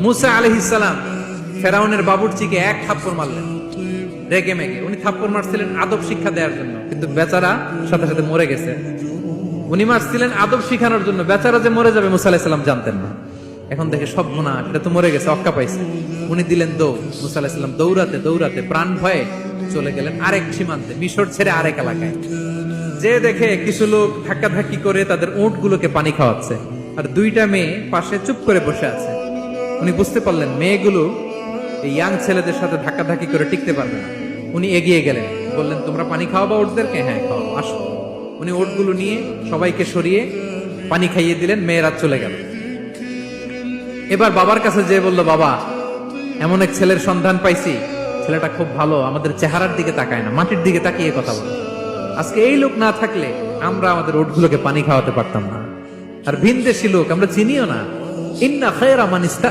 মুসা আলাইহিস সালাম ফেরাউনের বাবুর্চিকে এক থাপ্পড় মারলেন রেগে মেগে। উনি থাপ্পড় মারছিলেন আদব শিক্ষা দেওয়ার জন্য, কিন্তু বেচারা সাথে সাথে মরে গেছে। উনি মারছিলেন আদব শিখানোর জন্য, বেচারা যে মরে যাবে মুসা আলাইহিস সালাম জানতেন না। এখন দেখে সব গুনাহ, এটা তো মরে গেছে, অক্কা পাইছে। উনি দিলেন দৌড়। মুসা আলাইহিস সালাম দৌড়াতে দৌড়াতে প্রাণ ভয়ে চলে গেলেন আরেক সীমান্তে, মিশর ছেড়ে আরেক এলাকায়। যে দেখে কিছু লোক ধাক্কাধাক্কি করে তাদের উটগুলোকে পানি খাওয়াচ্ছে, আর দুইটা মেয়ে পাশে চুপ করে বসে আছে। উনি বুঝতে পারলেন মেয়েগুলো এই ইয়াং ছেলেদের সাথে ধাক্কাধাক্কি করে টিকতে পারবে না। উনি এগিয়ে গেলেন, বললেন তোমরা পানি খাওয়াবা উটদেরকে? হ্যাঁ খাওয়াবো, আসো। উনি উটগুলো নিয়ে সবাইকে সরিয়ে পানি খাইয়ে দিলেন, মেয়েরা চলে গেল। এবার বাবার কাছে যেয়ে বলল, বাবা এমন এক ছেলের সন্ধান পাইছি, ছেলেটা খুব ভালো, আমাদের চেহারার দিকে তাকায় না, মাটির দিকে তাকিয়ে কথা বলে। আজকে এই লোক না থাকলে আমরা আমাদের উটগুলোকে পানি খাওয়াতে পারতাম না। আর ভিনদেশি লোক, আমরা চিনিও না। ইন্না খায়রা মান